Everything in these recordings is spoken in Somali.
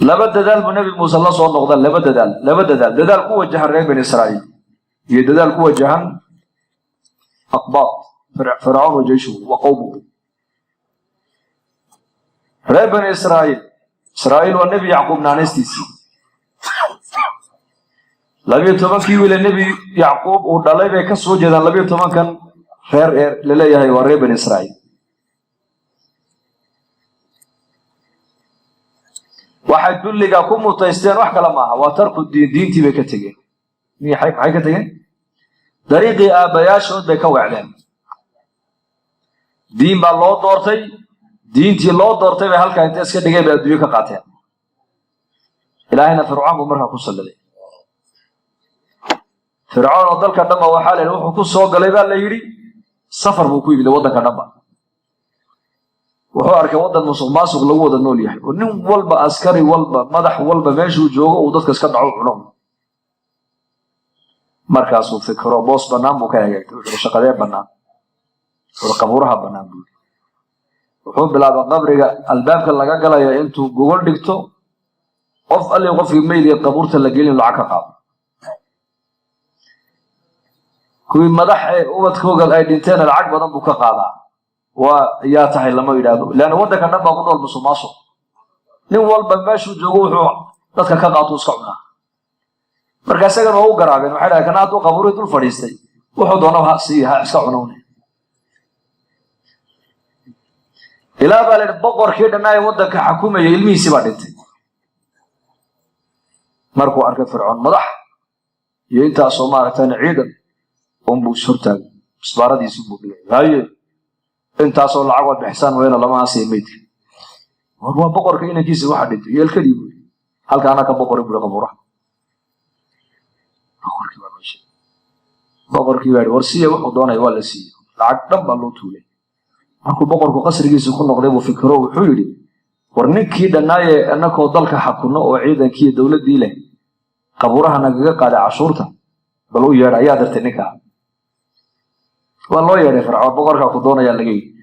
لبد دال النبي موسى الله صلى الله عليه وسلم لبد دال قوة جهن ريب بني إسرائيل يدال قوة جهن أقباط فرعون وجيشه وقومه ريب بني إسرائيل والنبي يعقوب نانستيسي لبي تومن كيو النبي يعقوب ودلay bay ka soo jeedaan labiyo tobankan reer la leeyahay waa reer bani Israa'iil waxay dulliga ku mutaysteen wax kala maaha waa tarku diintii bay ka tageen maxay ka tageen dariiqii aabayaashood bay ka wacdeen diin baa loo doortay diintii loo doortay bay halka inta iska dhigay bay adduunyo ka qaateen ilaahayna fircoon buu markaa ku salladay فرعون ودلك دما waxaa leeyahay wuxuu ku soo galay baa la yiri safar buu ku yimid wadanka dhanba wuxuu arkay wadan musuqmaasuq lagu wada nool yahay oo nin walba askari walba madax walba meeshuu joogo uu dadka iska dhaco cuno markaas uu fikro boos banaan buu ka eegay wuxuu shaqadee banaan oo qabuuraha banaan buu wuxuu bilaabay qabriga albaabka laga galayo intuu gogol dhigto qof alle qofkii meeyay qabuurta la gelin lacag ka qaado kuwi madax ubadkooga ay dhinteen lacag badan buu ka qaadaa waa yaa tahay lama yiraahdo laana wadanka dhanba ku nool musuqmaasuq nin walba meeshuu joogo wuxuu dadka ka qaato iska cunaa marka isagana uu garaabeen waxa ay kana aad u qabuuray dul fadhiistay wuxuu doonaa ha iska cunownay ilaa baa la boqorkii dhanay wadanka xukumayay ilmihiisa baa dhintay markuu arkay fircoon madax iyo inta Soomaaliyeed ciidan buu shurtay isbaaradiisu buu dhigay intaas oo lacag wad bixsan weena lama aseemeyd waa boqorka inankiisa waxa dhintay yeelkadii buu halkaana ka boqoray buu qabuuraha boqorkii warsiya wuxuu doonay waa la siiyay lacag dhan baa loo tuulay markuu boqorku qasrigiisa ku noqday buu fikro wuxuu yiri war ninkii dhanaaye anakoo dalka xakuno oo ciidankii dawladii leh qabuuraha nagaga qaaday cashuurta bal uu yeeray ayaa dartay ninka والله يا فرعون بقرك كدونا يا لقي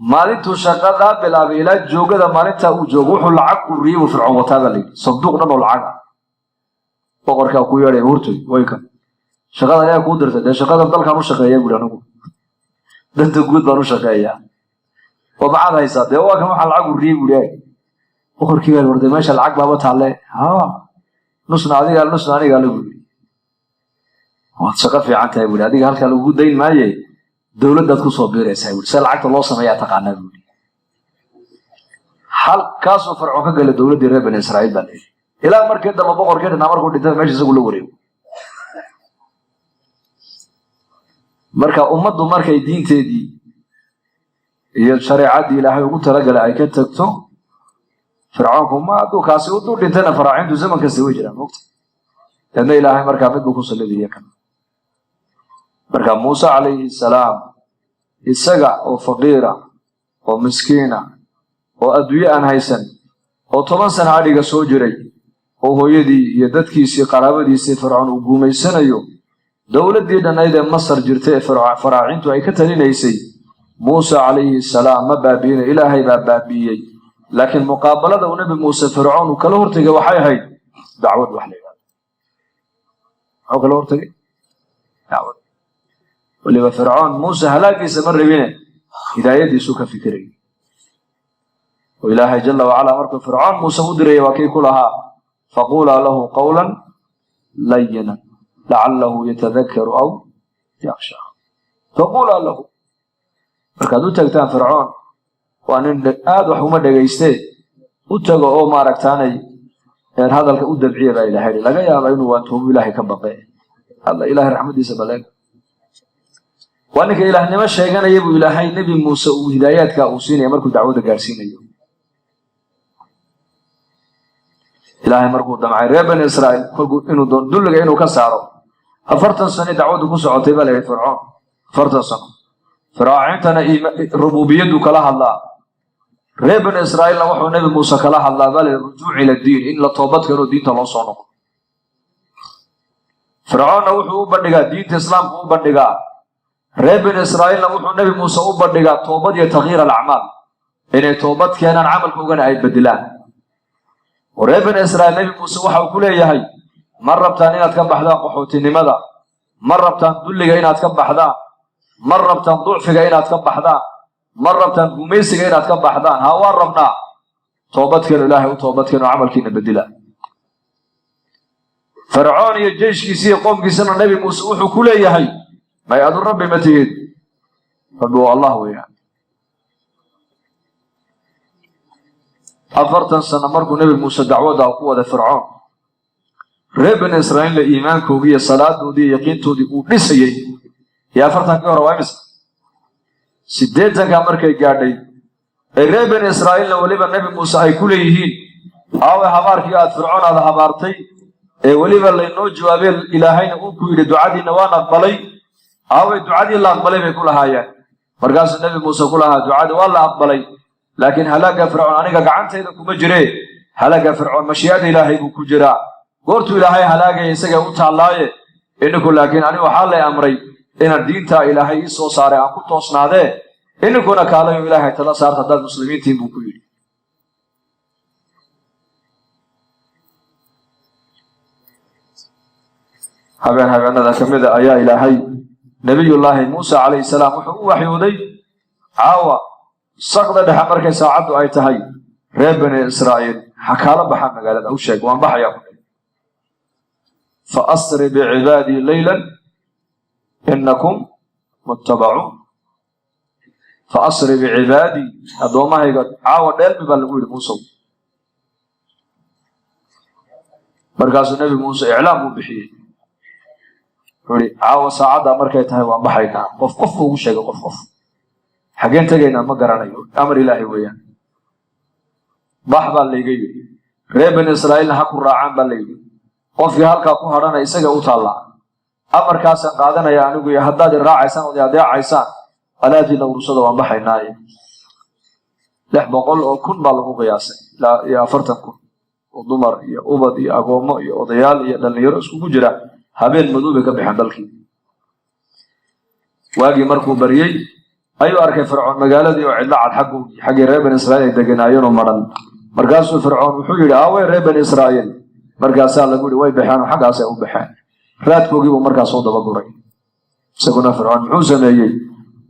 maalintuu shaqada bilaabay ilaa joogada maalinta uu joogo wuxuu lacag u riibo fircoon wataada leh sanduuqdan oo lacag boqorka ku yeeray hurtay wayka shaqada ayaa ku dirtay shaqada dalkan u shaqeeyaa guud anagu danta guud baan u shaqeeyaa oo bacad haysa de waa kan waxa lacag u riibo leeyahay boqorkii baa warday meesha lacag baaba taale nusna adiga nusna aniga lagu waa shaqo fiican tahay guud adiga halka lagu dayn maayay dawladda ku soo biiraysaa wuu sal lacagta loo sameeyaa taqaanaa buu hal kaas oo farco ka galay dawladda reer bani Israa'iil baa ilaa markii daba boqorkeedna markuu dhintay meesha isagu la wareego marka ummaddu markay diinteedii iyo shariicadii Ilaahay ugu talagalay ay ka tagto fircoonku ma adu kaasi u dhintayna faraacintu zaman kasta way jiraan waqti dadna Ilaahay markaa mid ku salidiyay kan marka Muuse alayhi salaam isaga oo faqiira oo miskiina oo adduunyo aan haysan oo 10 sano adiga soo jiray oo hooyadii iyo dadkiisii qaraabadiisii fircoon u guumeysanayo dawladii dhanayda Masar jirtay faraacintu ay ka talinaysay Muuse alayhi salaam ma baabiina Ilaahay baa baabiyay laakiin muqaabalada uu nabi Muuse fircoon kala hortagay waxay ahayd dacwad wax leeyahay oo kala hortagay dacwad ولما فرعون موسى هلاكي سمر بينه هدايتي سوك فكري وإلهي جل وعلا مركب فرعون موسى مدري وكي كلها فقولا له قولا لينا لعله يتذكر أو يخشى فقولا له مركدو تكتان فرعون وأن آد وحومة دقيستي وتقو أو ماركتاني يعني هذا الكأود بعير إلهي لقى يا بينه وأنتم إلهي كبقي هذا إلهي رحمة سبلاك وأنك إله نما شيئا يبو إلهي نبي موسى وهداياتك أوسيني مركو دعوة قارسين أيوه إلهي مركو دمعي ريبان إسرائيل قلقوا إنو دلق إنو كسارو أفرتن سنة دعوة كسو عطيبا لغاية فرعون أفرتن سنة فراعنتنا ربوبيتك لها الله ريبان إسرائيل وحو نبي موسى كلها الله بل الرجوع إلى الدين إن لطوبتك إنو دين تلو صنو فرعون وحو بندقا دين إسلام هو بندقا ريب إسرائيل وحو نبي موسى وبردقا توبة تغيير الأعمال إن توبة كان عمل كوغان أي بدلان ورee bani israa'iil nebi muuse waxa uu ku leeyahay ma rabtaan inaad ka baxdaan qaxootinimada ma rabtaan dulliga inaad ka baxdaan ma rabtaan ducfiga inaad ka baxdaan ma rabtaan gumaysiga inaad ka baxdaan haa waan rabnaa toobadkeenu ilaahay u toobadkeenu camalkiina bedela fircoon iyo jeyshkiisii qoomkiisana nebi muuse wuxuu ku leeyahay may adu rabbi ma tihid rabbi waa allah weeyaan 40 sano markuu nebi muuse dacwada ku wada fircoon reer bani israa'iil iimaankoodii iyo salaadoodii iyo yaqiintoodii uu dhisayay iyo 40 ka hor waa imisa 80 markay gaadhay reer bani israa'iilna waliba nebi muuse ay ku leeyihiin aawe habaarkii aad fircoon aad habaartay waliba laynoo jawaabay ilaahayna uu ku yidhi ducadiina waan aqbalay aawe ducadii la aqbalay bay ku lahaayeen markaasuu nebi muuse ku lahaa ducadii waa la aqbalay laakiin halaaga fircoon aniga gacantayda kuma jiree halaaga fircoon mashii'ada ilaahay buu ku jiraa goortuu ilaahay halaagaya isaga u taallaaye ininku laakiin anigu waxaa lay amray inaan diinta ilaahay ii soo saaray aan ku toosnaadee ininkuna kaalayo ilaahay tala saarta haddaad muslimiintiin buu ku yidhi habeenada ka mida ayaa ilaahay nebiyullaahi muuse calayhi salaam wuxuu u waxyooday caawa saqda dhexe markay saacaddu ay tahay reer bani israa'iil ha kaala baxaa magaalada u sheeg waan baxayaa ku fa asri bicibaadii leylan innakum muttabacuun fa asri bicibaadii addoommahayga caawa dheelmi baa lagu yidhi muusow markaasuu nebi muuse iclaam uu bixiyey wuxuu yidhi caawa saacaddaa markay tahay waan baxaynaa qof buu ugu sheegay qof xaggeen tegaynaa ma garanayo amar ilaahay weeyaan bax baa layga yidhi reer bani israa'iilna ha ku raacaan baa layidhi qofkii halkaa ku hadhana isaga u taallaa amarkaasaan qaadanaya anigu iyo haddaad i raacaysaan ood i adeecaysaan alaadiina urursada waan baxaynaaye 600 oo kun baa lagu qiyaasay iyo 40 kun oo dumar iyo ubad iyo agoommo iyo odayaal iyo dhallinyaro iskugu jira habeen madoobay ka baxeen dalkii waagii markuu bariyey ayuu arkay fircoon magaaladii oo cidla cad xaggii reer bani israa'iil ay deganaayeenoo madhan markaasuu fircoon wuxuu yidhi aawey reer bani israa'iil markaasaa lagu yidhi way baxeen oo xaggaasay u baxeen raadkoogii buu markaas soo dabaguray isaguna fircoon muxuu sameeyey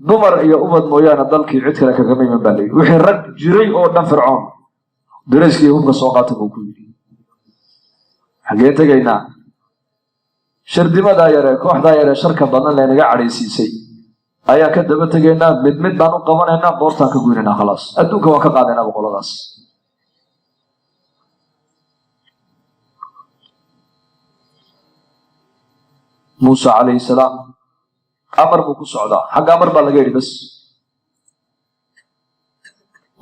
dumar iyo ubad mooyaane dalkii cid kale kagama iman baa layidhi wixii rag jiray oo dhan fircoon darayskii hubka soo qaata buu ku yidhi xaggeen tegaynaa shardimadaa yare kooxdaa yare sharka badan laynaga cadhaysiisay ayaan ka daba tegaynaa mid baan u qabanaynaa boortaan ka goynaynaa khalaas adduunka waan ka qaadaynaa boqoladaas muuse calayhi salaam amar buu ku socdaa xagga amar baa laga yidhi bas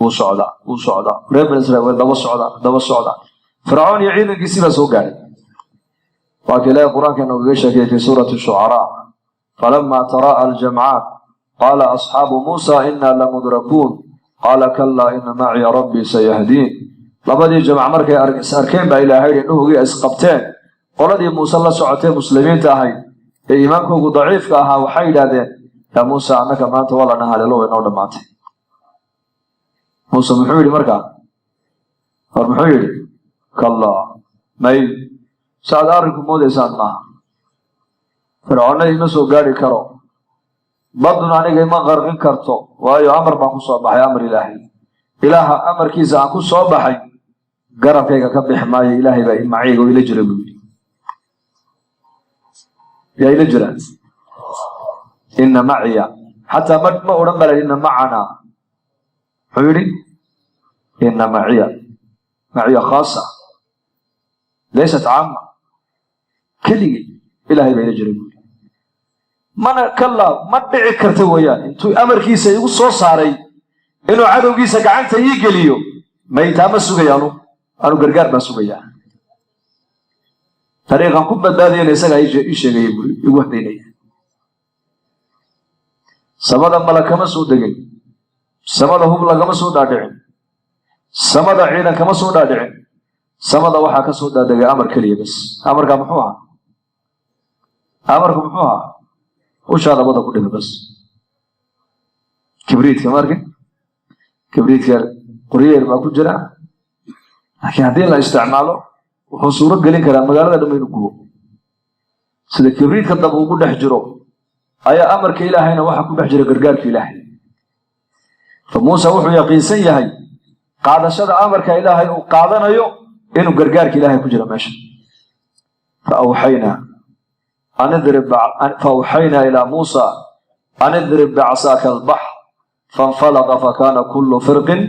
wuu socdaa reer bani israa'iil daba socdaa fircoon iyo ciidankiisii baa soo gaadhay waa ka ilaahay qur-aankeena ugaga sheekayay fii suurati shucaraa فلما تراءى الجمعان قال أصحاب موسى إنا لمدركون قال كلا إن معي ربي سيهدين لبدي جمع مركي أركين با إلهي إنه إسقبتين قولدي موسى الله سعتين مسلمين تاهي إيمانكم ضعيف كاها وحيدا دين يا موسى أنك ما أنت ولا نهار لو إنه دماتي موسى محيولي مركا محيولي كلا ماي سعد أركم مودي سعدنا fircoonna ima soo gaadhi karo baduna aniga ima qarqin karto waayo amar baan ku soo baxay amar ilaahay ilaaha amarkiisa aan ku soo baxay garabkayga ka bixi maayo ilaahay baa macayga oo ila jira buu yidhi yaa ila jira inna maciya xataa ma odhan bala inna macanaa muxuu yidhi inna maciya khaasa laysat caama keligii ilaahay baa ila jira buu yidhi mana kallaa ma dhici karta weeyaan intuu amarkiisa igu soo saaray inuu cadowgiisa gacanta ii geliyo maytaa ma sugayaanu anu gargaar baan sugayaa dariiqan ku badbaadayana isagaa ii sheegaya buu igu hadaynaya samada mala kama soo degin samada hub lagama soo dhaadhicin samada ciidan kama soo dhaadhicin samada waxaa ka soo dhaadegay amar keliya bas amarka muxuu ahaa amarku muxuu ahaa ushaada bada ku dhiga bas kibriidka marka kibriidka qoryeer baa ku jira لكن هذه لا استعماله وحصوره قلين كلام مقالة لما ينقوه سيدا كبريت كدبه وقود حجره أي أمر كإلهينا وحكو بحجر قرقار كإلهي فموسى وحو يقين سيهي قاد شد أمر كإلهي وقادنا يو إنه قرقار كإلهي كجر ماشي فأوحينا إلى موسى أن اضرب بعصاك البحر فانفلق فكان كل فرق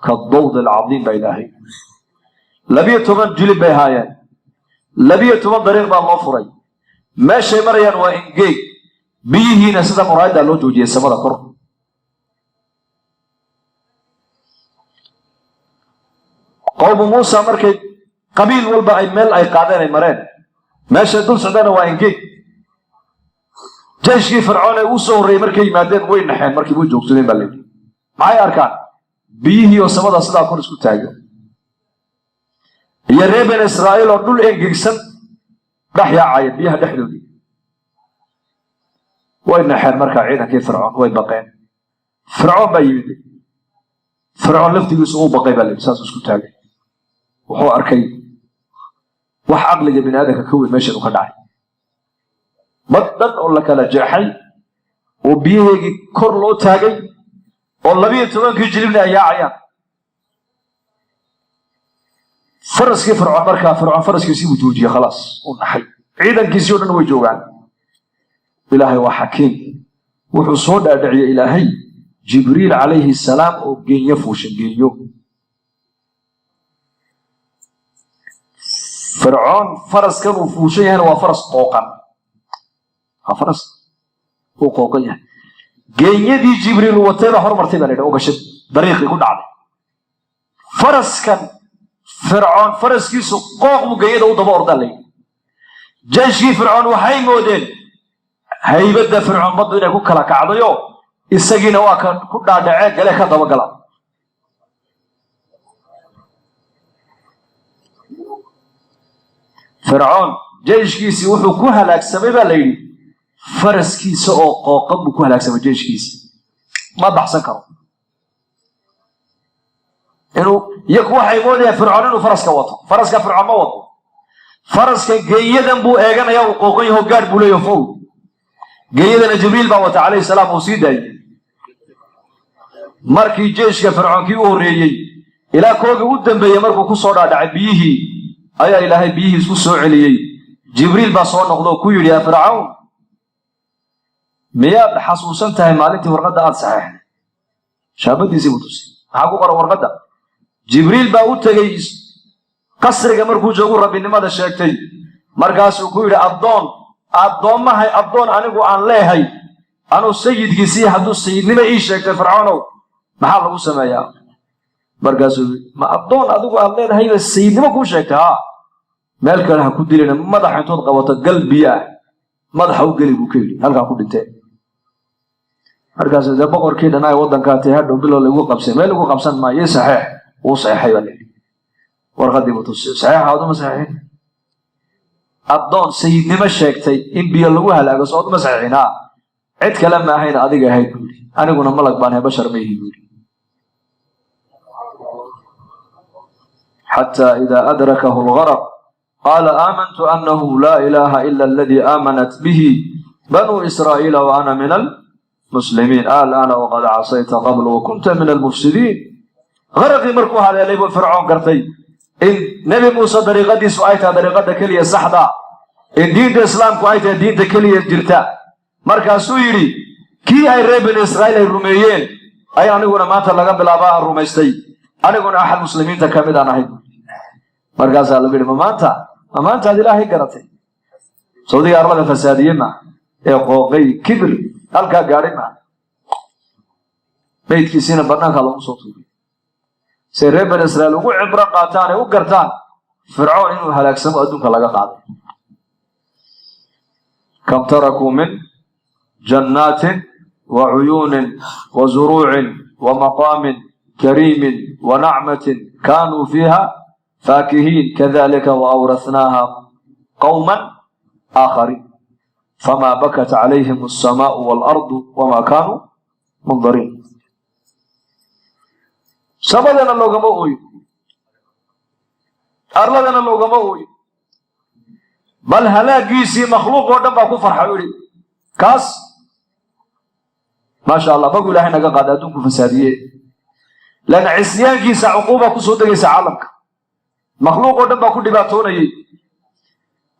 كالضوض العظيم بإلهي لبيت من جلب بهايان لبيت من طريق بالغفري ماشي مريان وإنجي بيه نسيت مراد الله جوجي السماء كر قوم موسى مركي قبيل والبا أي مل أي قادين مرين ماشي دول سعدنا وإنجي جيشي فرعون وصوري مركي مادين وين نحين مركي بوجوك سنين بالليل معي أركان بيه وسماء صدا كر اسكو تاجو يا ريبن إسرائيل ودول إنجيكسن دحيا عايد بيها دحدودي وين نحن مركا عيدا كيف فرعون وين بقين فرعون بيدي فرعون لفتي يسوق بقي بالإمساس اسكو تاجي وهو أركي وح عقل بين هذا كوي ماشي وخدعي بدل أقول لك لا جاحي وبيه كرلو تاجي والله بيه تمام كيجربنا يا عيان فرس كيف فرعون مركا فرعون فرس كيسيب وجوجي خلاص ونحي عيدا كيسيون ويجوعان إلهي وحكيم وحصول أدعي إلهي جبريل عليه السلام وجين يفوش جينيو فرعون فرس كانوا فوشين وفرس قوقا فرس قوقا جين دي جبريل وتيرا هر مرتبة لده وقشد طريق يكون عليه فرس كان فرعون فرس كيسو قوق مجيد ودبور دلي جيشي فرعون وحي موديل هيبدا فرعون بدو inay ku kala kacdayo isagiina waa kan ku dhaadhacay gale ka daba gala فرعون جيشkiisi wuxuu ku halaagsamay baa la yiri faraskiisa oo qooqab ku halaagsamay jeyshkiisi ma baxsan karo inuu yaku waxay moodayaan fircoon inuu faraska wato faraska fircoon ma wato faraska geeyadan buu eeganaya oo qooqan yahay gaar buu leeyahay fow geeyadana jibriil baa wata calayhi salaam uu sii daayay markii jeyshka fircoonkii u horeeyay ilaa koogii u dambeeyay markuu ku soo dhaadhacay biyihii ayaa ilaahay biyihii isku soo celiyey jibriil baa soo noqdo ku yidhi yaa fircawn miyaad xasuusan tahay maalintii warqadda aad saxeexday shaabadiisii buu tusay maxaa ku qoran warqadda jibriil baa u tegey qasriga markuu joogu rabbinimada sheegtay markaasuu ku yidhi addoommahay addoon anigu aan leehay anuu sayidkiisii hadduu sayidnimo ii sheegtay fircoonow maxaa lagu sameeyaa markaasuu ma addoon adigu aan leenahayba sayidnimo kuu sheegtay haa meel kale ha ku dilina madaxa intood qabato gal biyo ah madaxa u geli buu ka yidhi halkaa ku dhintee markaasuu dee boqorkii dhanaa waddankaa tay hadhow bilow lagu qabsay meel lagu qabsan maayo ii saxeex wuu saxeexay baa layidhi warqaddii buu tusay saxeexa oduma saxeexin addoon sayidnimo sheegtay in biyo lagu halaago soo oduma saxeexin haa cid kale ma ahayn adiga ahayd buu yidhi aniguna malag baan ahay bashar ma ihi buu yidhi حتى إذا أدركه الغرق قال آمنت أنه لا إله إلا الذي آمنت به بنو إسرائيل وأنا من المسلمين الآن وقد عصيت قبل وكنت من المفسدين غرقي مركو هذا اللي فرعون قرتي إن نبي موسى طريقتي سؤالتها طريقتها كلية صحدا إن دين الإسلام كويتها دين كلية جرتا مركز سويري كي أي ريب إسرائيل الروميين أي أنا أقول ما تلقى بالآباء الروميستي أنا أقول أحد المسلمين تكمل أنا هيد مركز الله بيقول ما أنت هذه لا هي قرتي سعودية أربعة فسادية ما إقوقي كبر ألقى قارما بيت كيسين برناك الله صوته سيرب إسرائيل وعبر قاتان وقرتان فرعون إنه هلاك سماء دونك لقى قاعد كم تركوا من جنات وعيون وزروع ومقام كريم ونعمة كانوا فيها فاكهين كذلك وأورثناها قوما آخرين فما بكت عليهم السماء والأرض وما كانوا منظرين سبدنا لو قموا أرلنا لو جموي بل هلاقيسي مخلوق ودم أكو فرحولي كاس ما شاء الله بقول إحنا قاعدين فسادية لأن عصيان كيس عقوبة كسودة كيس عالمك مخلوق ودم أكو دباتوني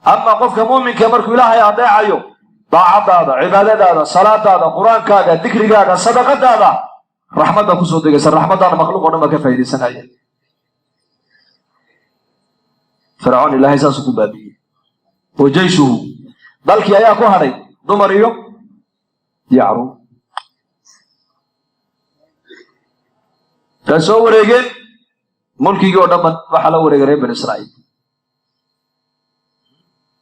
أما قف كمؤمن كمرك إلهي أضيع أيوه طاعة هذا عبادة هذا صلاة هذا قرآن كذا ذكر هذا صدقة هذا رحمة كسودة كيس الرحمة هذا مخلوق ودم كفاية سنة فرعون الله ساسكو بابي وجيشه ذلك يا كهري دمريو يعرو تصور يجن ملكي قدام وحلا ورجال بني إسرائيل